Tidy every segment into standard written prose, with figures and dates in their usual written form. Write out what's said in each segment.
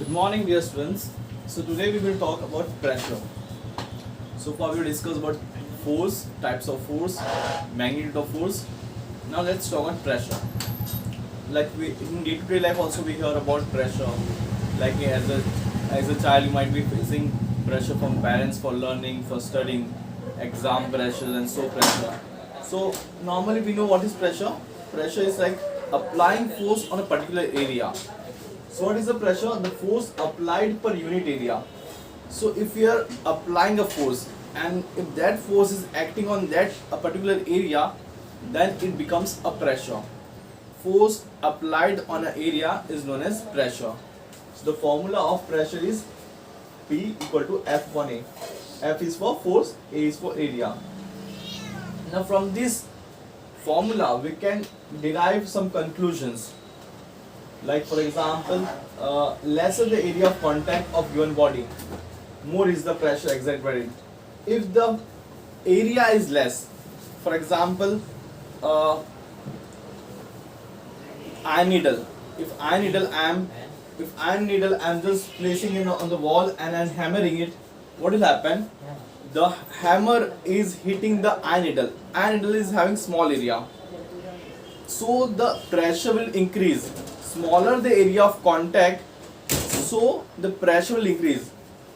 Good morning, dear students. So today we will talk about pressure. So far we will discuss about force, types of force, magnitude of force. Now let's talk about pressure. Like we in day-to-day life also we hear about pressure. Like as a child you might be facing pressure from parents for learning, for studying, exam pressure and so pressure. So normally we know what is pressure. Pressure is like applying force on a particular area. So what is the pressure? The force applied per unit area. So if we are applying a force and if that force is acting on that a particular area, then it becomes a pressure. Force applied on an area is known as pressure. So the formula of pressure is P equal to F1A. F is for force, A is for area. Now from this formula we can derive some conclusions. Like for example, lesser the area of contact of given body, more is the pressure exerted by it. If the area is less, for example, iron needle. If iron needle I am just placing it on the wall and I'm hammering it, what will happen? The hammer is hitting the iron needle. Iron needle is having small area, so the pressure will increase. Smaller the area of contact, so the pressure will increase.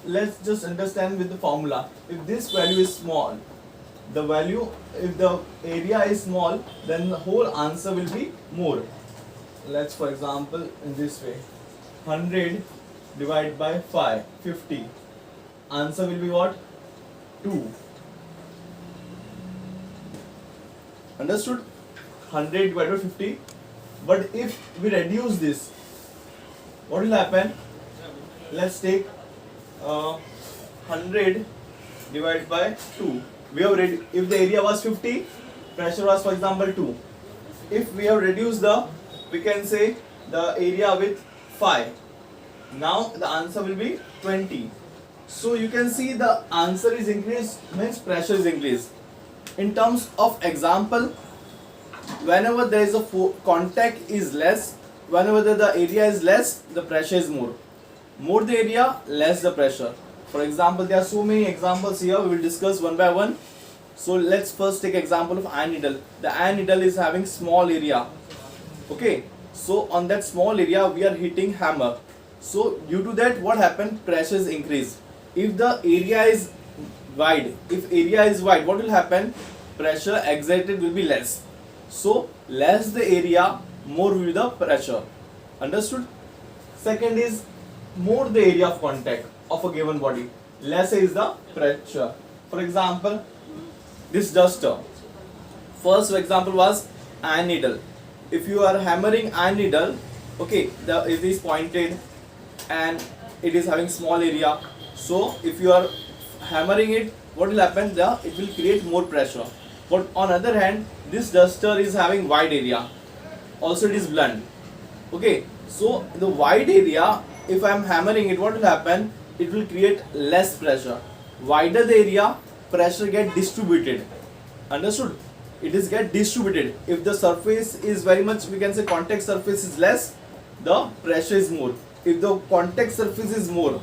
Let's just understand with the formula. If this value is small, if the area is small, then the whole answer will be more. Let's for example in this way, 100 divided by 5, 50. Answer will be what? 2. Understood? 100 divided by 50. But if we reduce this, what will happen? Let's take 100 divided by 2. If the area was 50, pressure was for example 2. If we have reduced we can say the area with 5. Now the answer will be 20. So you can see the answer is increased, means pressure is increased. In terms of example, whenever there is a contact is less, whenever the area is less, the pressure is more. More the area, less the pressure. For example, there are so many examples here, we will discuss one by one. So let's first take example of iron needle. The iron needle is having small area. Okay, so on that small area we are hitting hammer. So due to that, what happened? Pressure is increased. If the area is wide, what will happen? Pressure exerted will be less. So less the area, more will be the pressure. Understood? Second is more the area of contact of a given body, less is the pressure. For example, this duster. First example was iron needle. If you are hammering iron needle, okay, it is pointed and it is having small area. So if you are hammering it, what will happen? It will create more pressure. But on other hand, this duster is having wide area. Also it is blunt. Okay, so the wide area, if I am hammering it, what will happen? It will create less pressure. Wider the area, pressure get distributed. Understood? It is get distributed. If the surface is very much, we can say contact surface is less, the pressure is more. If the contact surface is more,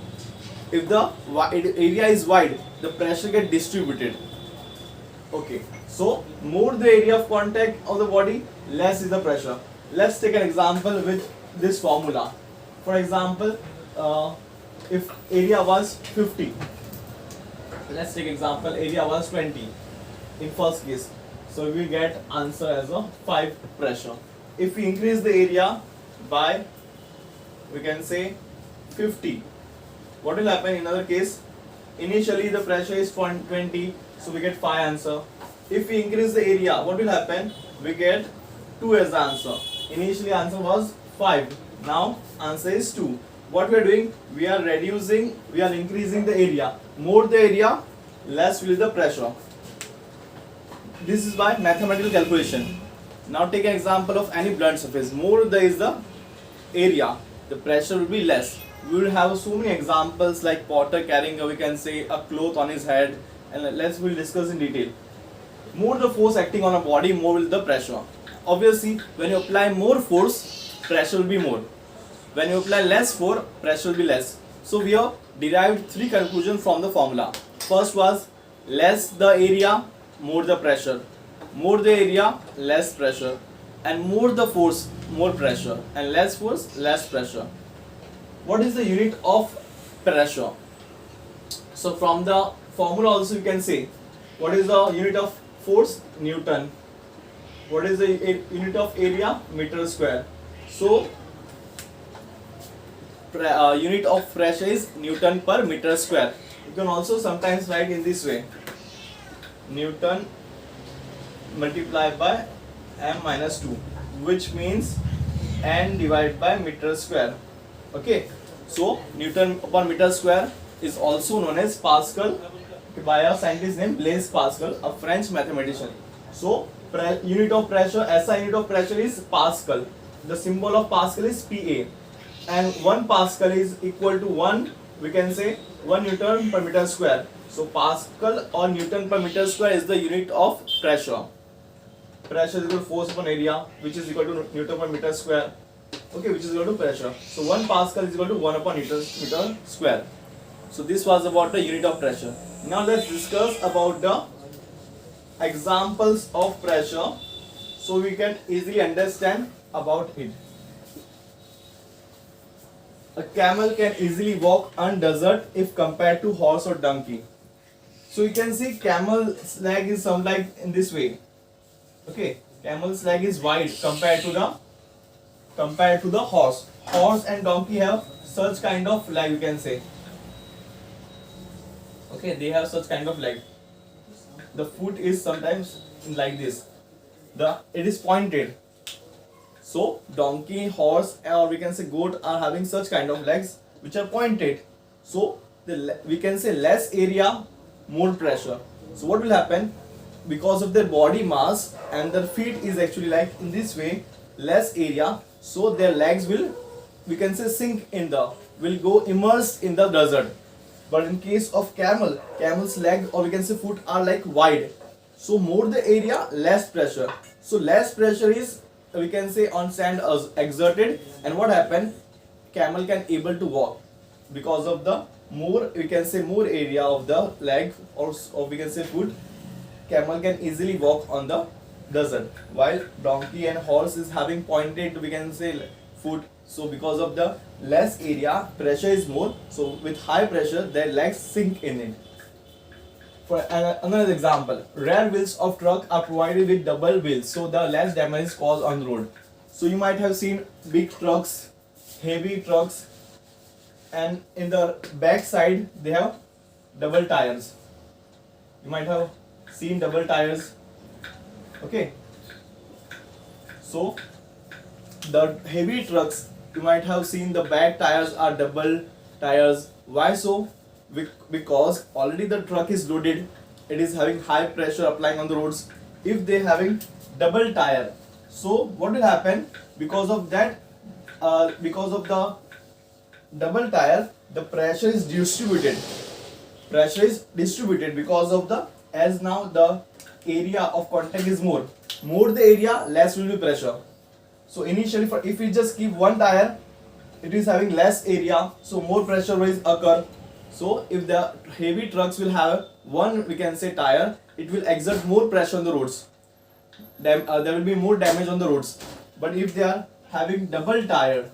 if the area is wide, the pressure get distributed. Okay, so more the area of contact of the body, less is the pressure. Let's take an example with this formula. For example, if area was 50, let's take example, area was 20 in first case. So we get answer as a 5 pressure. If we increase the area by, we can say 50, what will happen in other case? Initially the pressure is 20, so we get 5 answer. If we increase the area, what will happen? We get 2 as the answer. Initially answer was 5, now answer is 2. What we are doing? We are increasing the area. More the area, less will be the pressure. This is by mathematical calculation. Now take an example of any blunt surface. More there is the area, the pressure will be less. We will have so many examples like potter carrying we can say a cloth on his head, and we'll discuss in detail. More the force acting on a body, more will the pressure. Obviously, when you apply more force, pressure will be more. When you apply less force, pressure will be less. So we have derived three conclusions from the formula. First was less the area, more the pressure. More the area, less pressure. And more the force, more pressure. And less force, less pressure. What is the unit of pressure? So from the formula also you can say, what is the unit of force? Newton. What is the unit of area? Meter square. So unit of pressure is Newton per meter square. You can also sometimes write in this way, Newton multiplied by m minus 2, which means n divided by meter square. Okay, so Newton upon meter square is also known as Pascal by a scientist named Blaise Pascal, a French mathematician. So unit of pressure, SI unit of pressure is Pascal. The symbol of Pascal is PA, and 1 Pascal is equal to 1, we can say 1 Newton per meter square. So Pascal or Newton per meter square is the unit of pressure. Pressure is equal to force upon area, which is equal to Newton per meter square. Okay, which is equal to pressure. So 1 Pascal is equal to 1 upon meter square. So this was about the unit of pressure. Now let's discuss about the examples of pressure, so we can easily understand about it. A camel can easily walk on desert if compared to horse or donkey. So you can see camel's leg is some like in this way. Okay, camel's leg is wide compared to the horse. Horse and donkey have such kind of leg, you can say. Okay, they have such kind of leg. The foot is sometimes like this. It is pointed. So donkey, horse, or we can say goat are having such kind of legs which are pointed. So we can say less area, more pressure. So what will happen? Because of their body mass and their feet is actually like in this way, less area. So their legs will, we can say, will go immersed in the desert. But in case of camel's leg or we can say foot are like wide. So more the area, less pressure. So less pressure is, we can say, on sand exerted, and what happened? Camel can able to walk because of the more, we can say, more area of the leg or we can say foot. Camel can easily walk on the desert, while donkey and horse is having pointed, we can say, foot. So because of the less area, pressure is more. So with high pressure, their legs sink in it. For another example, rear wheels of truck are provided with double wheels, so the less damage is caused on the road. So you might have seen big trucks, heavy trucks, and in the back side they have double tires. You might have seen double tires. Okay. So the heavy trucks, you might have seen the back tires are double tires. Why so? Because already the truck is loaded, it is having high pressure applying on the roads. If they having double tire, so what will happen? Because of that, because of the double tire, the pressure is distributed. Pressure is distributed because of the, as now the area of contact is more. More the area, less will be pressure. So initially, if we just keep one tire, it is having less area, so more pressure will occur. So if the heavy trucks will have one, we can say, tire, it will exert more pressure on the roads. There will be more damage on the roads. But if they are having double tire,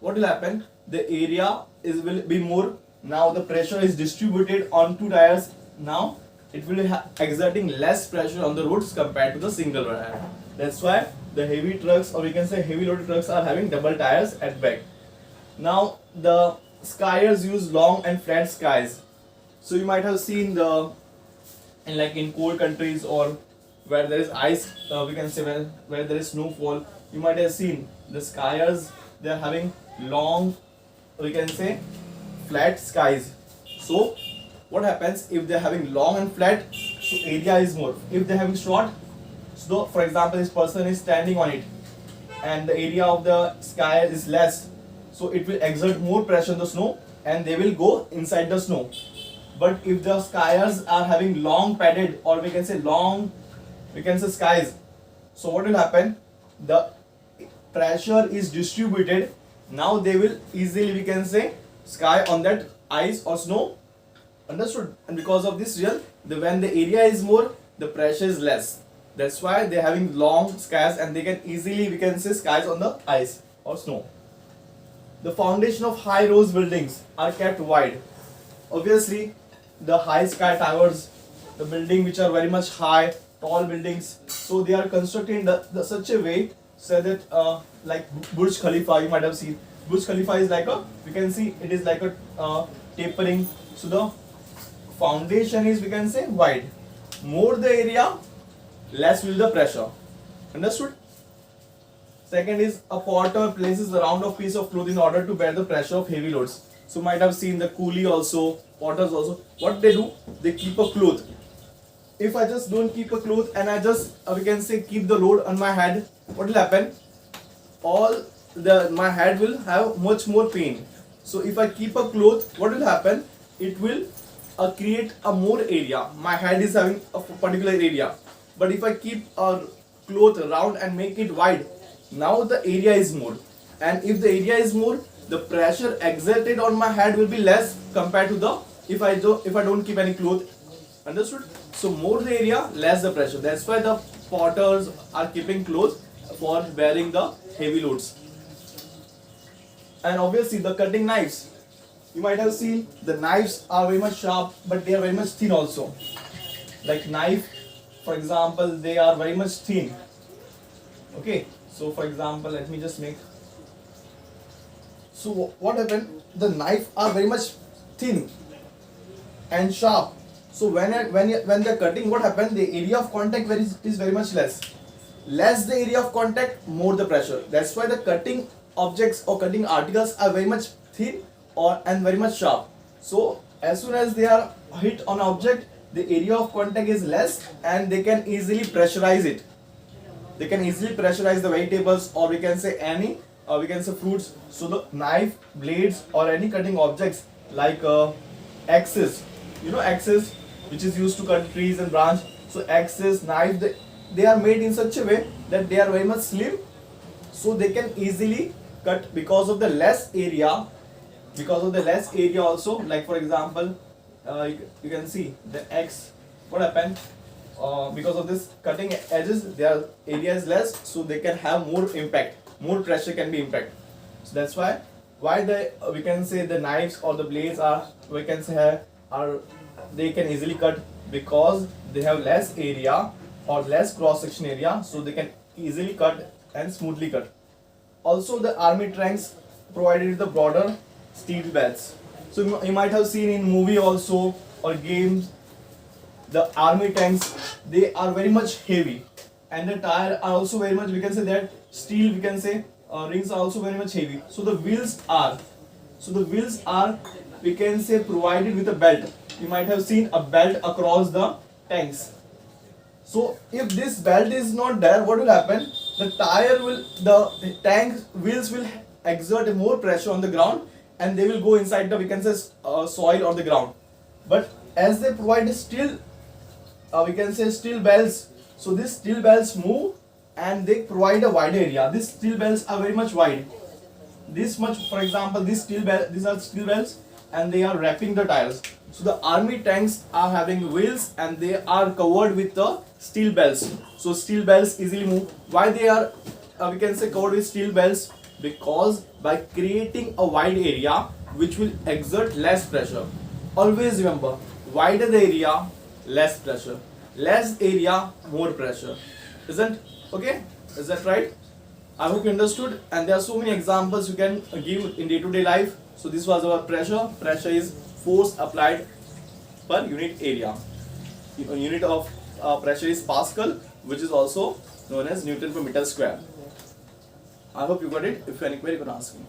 what will happen? The area will be more. Now the pressure is distributed on two tires. Now it will be exerting less pressure on the roads compared to the single tire. That's why the heavy trucks, or we can say heavy loaded trucks, are having double tires at back. Now the skiers use long and flat skies. So you might have seen in cold countries or where there is ice, we can say where there is snowfall, you might have seen the skiers, they are having long, we can say, flat skies. So what happens if they are having long and flat? So area is more. If they are having short, so for example this person is standing on it and the area of the sky is less, so it will exert more pressure on the snow and they will go inside the snow. But if the skiers are having long padded, or we can say skies, so what will happen? The pressure is distributed, now they will easily, we can say, sky on that ice or snow. Understood? And because of this real, when the area is more, the pressure is less. That's why they're having long skies and they can easily, we can say, skies on the ice or snow. The foundation of high rose buildings are kept wide. Obviously, the high sky towers, the building which are very much high, tall buildings, so they are constructed in such a way so that like Burj Khalifa, you might have seen. Burj Khalifa is like a, we can see it is like a tapering. So the foundation is, we can say, wide. More the area, less will the pressure. Understood? Second is a potter places a round of piece of cloth in order to bear the pressure of heavy loads. So might have seen the coolie also, potters also. What they do? They keep a cloth. If I just don't keep a cloth and I just, we can say, keep the load on my head, what will happen? My head will have much more pain. So if I keep a cloth, what will happen? It will create a more area. My head is having a particular area. But if I keep a cloth round and make it wide, now the area is more. And if the area is more, the pressure exerted on my head will be less compared to the if I don't keep any cloth. Understood? So more the area, less the pressure. That's why the potters are keeping clothes for bearing the heavy loads. And obviously the cutting knives. You might have seen the knives are very much sharp, but they are very much thin also. Like knife, for example, they are very much thin. Okay. So for example, let me just make. So what happened? The knife are very much thin and sharp. So when they're cutting, what happened? The area of contact is very much less. Less the area of contact, more the pressure. That's why the cutting objects or cutting articles are very much thin and very much sharp. So as soon as they are hit on an object, the area of contact is less and they can easily pressurize it. They can easily pressurize the vegetables, or we can say any, we can say fruits. So the knife, blades, or any cutting objects like axes, axes which is used to cut trees and branch. So axes, knife, they are made in such a way that they are very much slim, so they can easily cut because of the less area. Because of the less area also, like for example, you can see the axe. What happened? Because of this cutting edges, their area is less, so they can have more impact. More pressure can be impact. So that's why we can say the knives or the blades are, we can say, they can easily cut because they have less area or less cross section area, so they can easily cut and smoothly cut. Also the army tanks provided the broader steel belts. So you might have seen in movie also or games, the army tanks, they are very much heavy, and the tire are also very much, we can say that steel, we can say rings are also very much heavy. So the wheels are, we can say, provided with a belt. You might have seen a belt across the tanks. So if this belt is not there, what will happen? The tank wheels will exert more pressure on the ground and they will go inside the, we can say, soil or the ground. But as they provide steel, we can say steel belts, so these steel belts move and they provide a wide area. These steel belts are very much wide. This much, for example, these are steel belts and they are wrapping the tires. So the army tanks are having wheels and they are covered with the steel belts. So steel belts easily move. Why they are, we can say, covered with steel belts? Because by creating a wide area which will exert less pressure. Always remember, wider the area, less pressure. Less area, more pressure. Isn't okay? Is that right? I hope you understood, and there are so many examples you can give in day-to-day life. So this was our pressure. Pressure is force applied per unit area. Unit of pressure is Pascal, which is also known as Newton per meter square. I hope you got it. If you have any query, you can ask me.